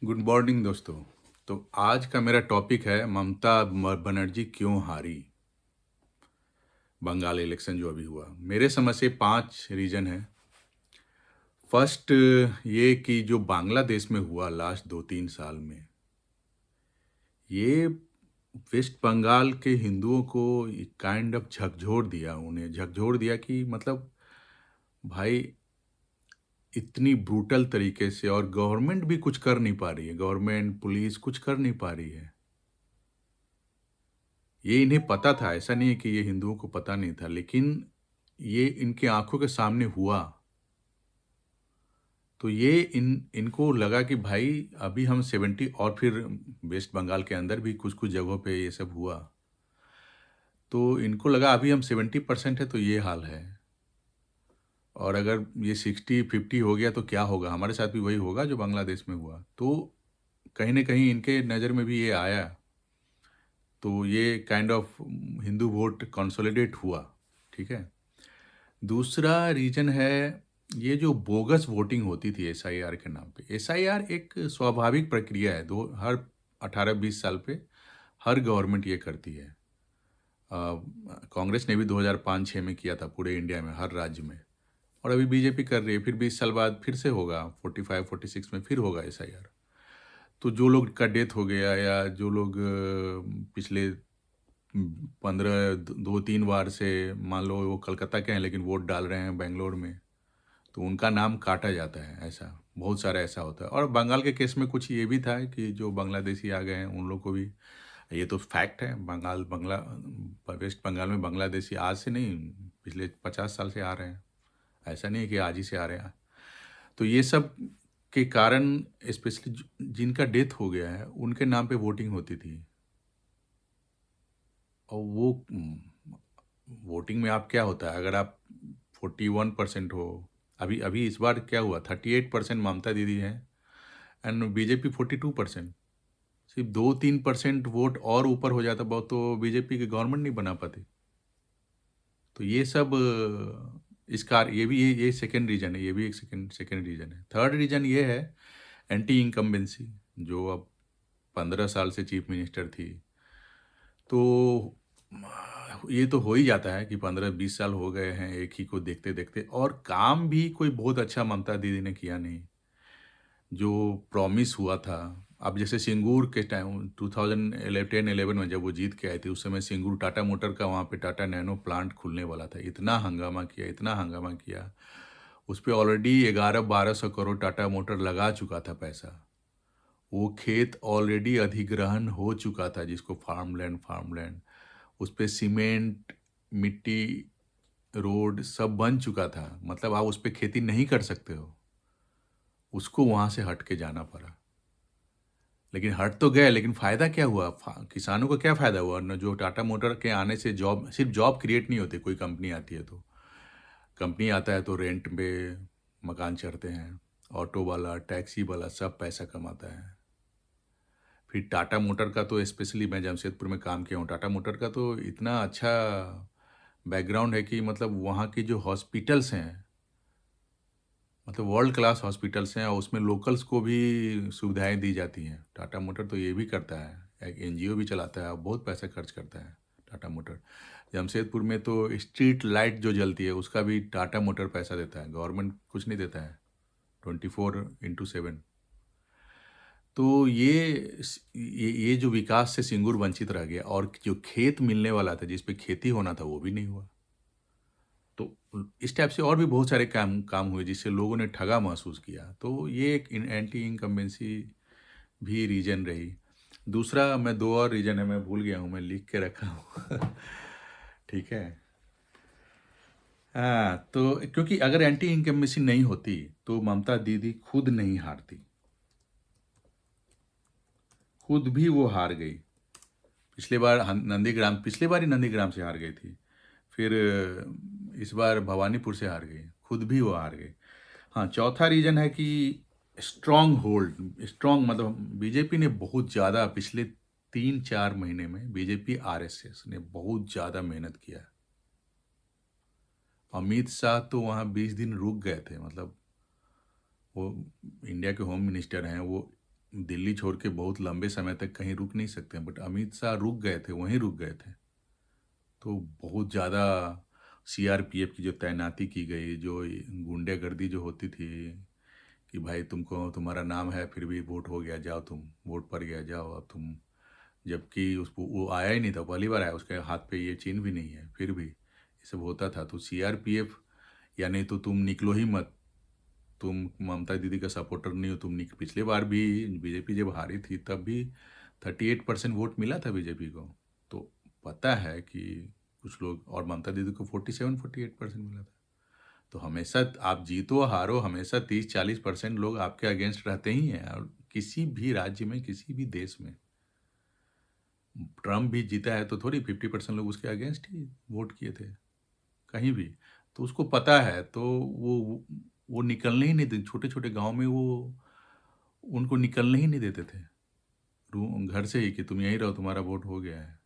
Good morning दोस्तों। तो आज का मेरा टॉपिक है ममता बनर्जी क्यों हारी। बंगाल इलेक्शन जो अभी हुआ, मेरे समझ से 5 रीजन है। फर्स्ट, ये कि जो बांग्लादेश में हुआ लास्ट 2-3 साल में, ये वेस्ट बंगाल के हिंदुओं को काइंड ऑफ झकझोर दिया। उन्हें झकझोर दिया कि मतलब भाई इतनी ब्रूटल तरीके से, और गवर्नमेंट भी कुछ कर नहीं पा रही है, गवर्नमेंट पुलिस कुछ कर नहीं पा रही है। ये इन्हें पता था, ऐसा नहीं है कि ये हिंदुओं को पता नहीं था, लेकिन ये इनके आंखों के सामने हुआ। तो ये इनको लगा कि भाई अभी हम 70, और फिर वेस्ट बंगाल के अंदर भी कुछ कुछ जगहों पे ये सब हुआ। तो इनको लगा अभी हम 70% है तो ये हाल है, और अगर ये 60-50 हो गया तो क्या होगा, हमारे साथ भी वही होगा जो बांग्लादेश में हुआ। तो कहीं ना कहीं इनके नज़र में भी ये आया। तो ये kind of Hindu vote consolidate हुआ। ठीक है। दूसरा रीजन है, ये जो बोगस वोटिंग होती थी एसआईआर के नाम पे। एसआईआर एक स्वाभाविक प्रक्रिया है, दो हर 18-20 साल पे हर गवर्नमेंट ये करती है। कांग्रेस ने भी 2005-6 में किया था पूरे इंडिया में, हर राज्य में। और अभी बीजेपी कर रही है, फिर 20 साल बाद फिर से होगा, 45-46 में फिर होगा एसआईआर। तो जो लोग का डेथ हो गया, या जो लोग पिछले 2-3 बार से, मान लो वो कलकत्ता के हैं लेकिन वोट डाल रहे हैं बेंगलोर में, तो उनका नाम काटा जाता है। ऐसा बहुत सारा ऐसा होता है। और बंगाल के केस में कुछ ये भी था कि जो बांग्लादेशी आ गए हैं उन लोग को भी, ये तो फैक्ट है, वेस्ट बंगाल में बांग्लादेशी आज से नहीं, पिछले 50 साल से आ रहे हैं। ऐसा नहीं है कि आज ही से आ रहे हैं। तो ये सब के कारण, स्पेशली जिनका डेथ हो गया है उनके नाम पे वोटिंग होती थी। और वो वोटिंग में आप क्या होता है, अगर आप 41% हो, अभी अभी इस बार क्या हुआ, 38% ममता दीदी हैं, एंड बीजेपी 42%। सिर्फ 2-3% वोट और ऊपर हो जाता बहुत तो बीजेपी की गवर्नमेंट नहीं बना पाती। तो ये सब इसका ये भी ये सेकेंड रीजन है, ये भी एक सेकेंड सेकेंड रीजन है। थर्ड रीजन ये है एंटी इनकम्बेंसी, जो अब 15 साल से चीफ मिनिस्टर थी। तो ये तो हो ही जाता है कि 15-20 साल हो गए हैं एक ही को देखते देखते, और काम भी कोई बहुत अच्छा ममता दीदी ने किया नहीं। जो प्रॉमिस हुआ था, अब जैसे सिंगूर के टाइम 2010-11 में जब वो जीत के आई थी, उस समय सिंगूर टाटा मोटर का वहाँ पे टाटा नैनो प्लांट खुलने वाला था। इतना हंगामा किया, इतना हंगामा किया। उस पर ऑलरेडी 1100-1200 करोड़ टाटा मोटर लगा चुका था पैसा। वो खेत ऑलरेडी अधिग्रहण हो चुका था, जिसको फार्मलैंड फार्मलैंड, उस पे सीमेंट, मिट्टी, रोड सब बन चुका था। मतलब आप उस पे खेती नहीं कर सकते हो, उसको वहाँ से हट के जाना पड़ा। लेकिन हट तो गए, लेकिन फ़ायदा क्या हुआ, किसानों को क्या फ़ायदा हुआ न, जो टाटा मोटर के आने से जॉब, सिर्फ जॉब क्रिएट नहीं होते, कोई कंपनी आती है तो, कंपनी आता है तो रेंट पे मकान चढ़ते हैं, ऑटो वाला, टैक्सी वाला सब पैसा कमाता है। फिर टाटा मोटर का तो, स्पेशली मैं जमशेदपुर में काम किया हूँ, टाटा मोटर का तो इतना अच्छा बैकग्राउंड है कि मतलब वहाँ की जो हॉस्पिटल्स हैं, मतलब वर्ल्ड क्लास हॉस्पिटल्स हैं, और उसमें लोकल्स को भी सुविधाएं दी जाती हैं। टाटा मोटर तो ये भी करता है, एक एनजीओ भी चलाता है और बहुत पैसा खर्च करता है टाटा मोटर। जमशेदपुर में तो स्ट्रीट लाइट जो जलती है उसका भी टाटा मोटर पैसा देता है, गवर्नमेंट कुछ नहीं देता है, 24/7। तो ये जो विकास से सिंगूर वंचित रह गया, और जो खेत मिलने वाला था, जिस पे खेती होना था, वो भी नहीं हुआ। तो इस टाइप से और भी बहुत सारे काम काम हुए जिससे लोगों ने ठगा महसूस किया। तो ये एक एंटी इनकम्बेंसी भी रीजन रही। दूसरा, मैं दो और रीजन है, मैं भूल गया हूँ, मैं लिख के रखा हूँ। ठीक है। हाँ, तो क्योंकि अगर एंटी इनकम्बेंसी नहीं होती तो ममता दीदी खुद नहीं हारती, खुद भी वो हार गई। पिछले बार ही नंदीग्राम से हार गई थी। फिर इस बार भवानीपुर से हार गई, खुद भी वो हार गई। हाँ, चौथा रीजन है कि स्ट्रांग होल्ड, स्ट्रांग मतलब बीजेपी ने बहुत ज़्यादा पिछले 3-4 महीने में, बीजेपी आरएसएस ने बहुत ज़्यादा मेहनत किया। अमित शाह तो वहाँ 20 दिन रुक गए थे, मतलब वो इंडिया के होम मिनिस्टर हैं, वो दिल्ली छोड़ के बहुत लंबे समय तक कहीं रुक नहीं सकते हैं, बट अमित शाह रुक गए थे, वहीं रुक गए थे। तो बहुत ज़्यादा सीआरपीएफ की जो तैनाती की गई, जो गुंडागर्दी जो होती थी कि भाई तुमको तुम्हारा नाम है फिर भी वोट हो गया, जाओ तुम वोट पड़ गया, जाओ अब तुम, जबकि उसको वो आया ही नहीं था, पहली बार आया, उसके हाथ पे ये चिन्ह भी नहीं है, फिर भी ये सब होता था। तो सीआरपीएफ, या नहीं तो तुम निकलो ही मत, तुम ममता दीदी का सपोर्टर नहीं हो, पिछले बार भी बीजेपी जब हारी थी तब भी 38% वोट मिला था बीजेपी को। तो पता है कि कुछ लोग, और ममता दीदी को 47-48% मिला था। तो हमेशा आप जीतो हारो, हमेशा 30-40% लोग आपके अगेंस्ट रहते ही हैं, और किसी भी राज्य में, किसी भी देश में। ट्रम्प भी जीता है तो थोड़ी 50% लोग उसके अगेंस्ट ही वोट किए थे कहीं भी। तो उसको पता है, तो वो निकलने ही नहीं देते, छोटे छोटे गांव में वो उनको निकलने ही नहीं देते थे घर से ही, कि तुम यहीं रहो, तुम्हारा वोट हो गया है।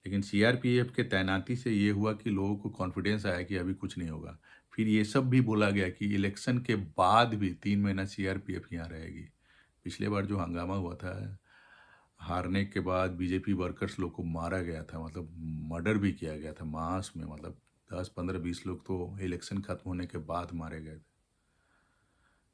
लेकिन सीआरपीएफ के तैनाती से ये हुआ कि लोगों को कॉन्फिडेंस आया कि अभी कुछ नहीं होगा। फिर ये सब भी बोला गया कि इलेक्शन के बाद भी 3 महीना सीआरपीएफ यहाँ रहेगी। पिछले बार जो हंगामा हुआ था, हारने के बाद बीजेपी वर्कर्स लोग को मारा गया था, मतलब मर्डर भी किया गया था मास में, मतलब 10-15-20 लोग तो इलेक्शन खत्म होने के बाद मारे गए थे।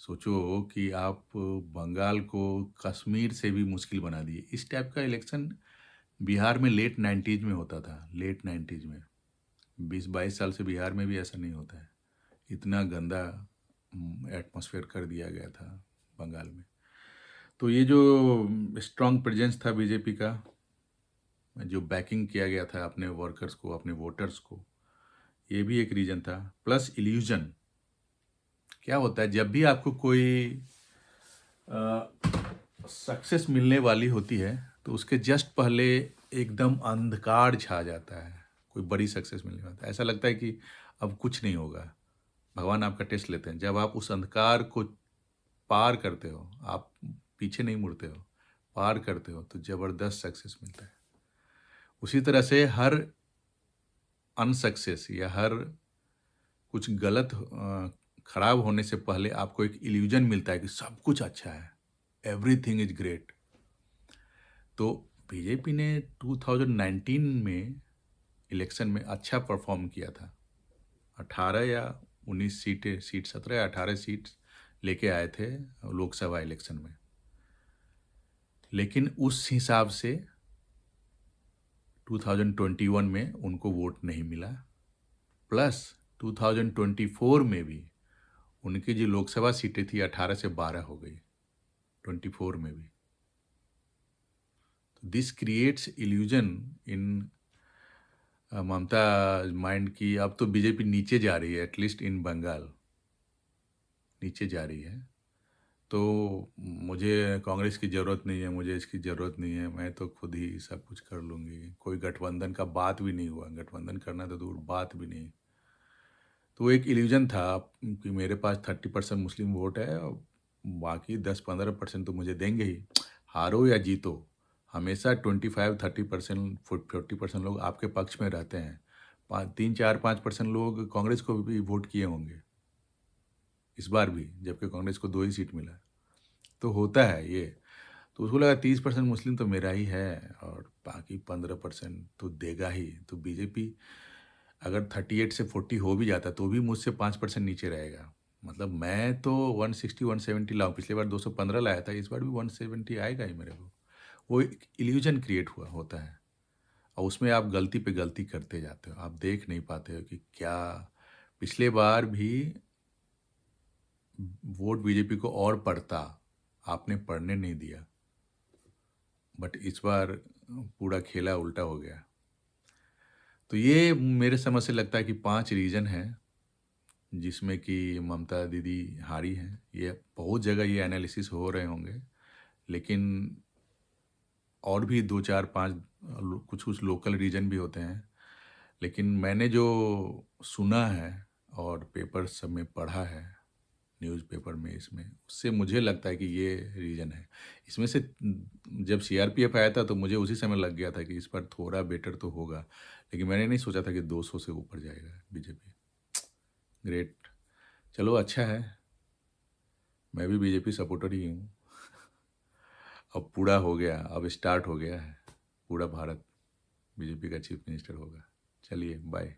सोचो कि आप बंगाल को कश्मीर से भी मुश्किल बना दिए। इस टाइप का इलेक्शन बिहार में लेट 90s में होता था, लेट 90s में। 20-22 साल से बिहार में भी ऐसा नहीं होता है। इतना गंदा एटमॉस्फेयर कर दिया गया था बंगाल में। तो ये जो स्ट्रॉन्ग प्रेजेंस था बीजेपी का, जो बैकिंग किया गया था अपने वर्कर्स को, अपने वोटर्स को, ये भी एक रीज़न था। Plus illusion. क्या होता है जब भी आपको कोई सक्सेस मिलने वाली होती है, तो उसके जस्ट पहले एकदम अंधकार छा जाता है। कोई बड़ी सक्सेस मिलने वाला है, ऐसा लगता है कि अब कुछ नहीं होगा। भगवान आपका टेस्ट लेते हैं। जब आप उस अंधकार को पार करते हो, आप पीछे नहीं मुड़ते हो, पार करते हो, तो ज़बरदस्त सक्सेस मिलता है। उसी तरह से हर अनसक्सेस या हर कुछ गलत खराब होने से पहले आपको एक इल्यूजन मिलता है कि सब कुछ अच्छा है, एवरीथिंग इज ग्रेट। तो बीजेपी ने 2019 में इलेक्शन में अच्छा परफॉर्म किया था। 18 या 19 सीट 17 या 18 सीट लेके आए थे लोकसभा इलेक्शन में। लेकिन उस हिसाब से 2021 में उनको वोट नहीं मिला। प्लस 2024 में भी उनकी जो लोकसभा सीटें थी 18 से 12 हो गई 24 में भी। तो this creates illusion in Mamata mind की अब तो बीजेपी नीचे जा रही है, एटलीस्ट इन बंगाल नीचे जा रही है। तो मुझे कांग्रेस की ज़रूरत नहीं है, मुझे इसकी ज़रूरत नहीं है, मैं तो खुद ही सब कुछ कर लूँगी। कोई गठबंधन का बात भी नहीं हुआ, गठबंधन करना तो दूर बात भी नहीं। तो एक इल्यूजन था कि मेरे पास 30% मुस्लिम वोट है और बाकी 10-15% तो मुझे देंगे ही, हारो या जीतो। हमेशा 25-30% 40% लोग आपके पक्ष में रहते हैं। 3-4-5% लोग कांग्रेस को भी वोट किए होंगे इस बार भी, जबकि कांग्रेस को 2 ही सीट मिला। तो होता है ये। तो उसको लगा 30% मुस्लिम तो मेरा ही है और बाकी 15% तो देगा ही। तो बीजेपी अगर 38 से 40 हो भी जाता तो भी मुझसे 5% नीचे रहेगा। मतलब मैं तो 160-170 लाऊं, पिछली बार 215 लाया था, इस बार भी 170 आएगा ही मेरे को। वो एक इल्यूजन क्रिएट हुआ होता है और उसमें आप गलती पे गलती करते जाते हो, आप देख नहीं पाते हो कि क्या। पिछले बार भी वोट बीजेपी को और पड़ता, आपने पढ़ने नहीं दिया, बट इस बार पूरा खेला उल्टा हो गया। तो ये मेरे समझ से लगता है कि 5 रीज़न हैं जिसमें कि ममता दीदी हारी हैं। ये बहुत जगह ये एनालिसिस हो रहे होंगे, लेकिन और भी 2-4-5 कुछ कुछ लोकल रीजन भी होते हैं। लेकिन मैंने जो सुना है और पेपर सब में पढ़ा है, न्यूज़पेपर में, इसमें उससे मुझे लगता है कि ये रीज़न है। इसमें से जब सीआरपीएफ आया था तो मुझे उसी समय लग गया था कि इस बार थोड़ा बेटर तो होगा, लेकिन मैंने नहीं सोचा था कि 200 से ऊपर जाएगा बीजेपी। ग्रेट, चलो अच्छा है, मैं भी बीजेपी सपोर्टर ही हूँ। अब पूरा हो गया, अब स्टार्ट हो गया है, पूरा भारत बीजेपी का चीफ मिनिस्टर होगा। चलिए बाय।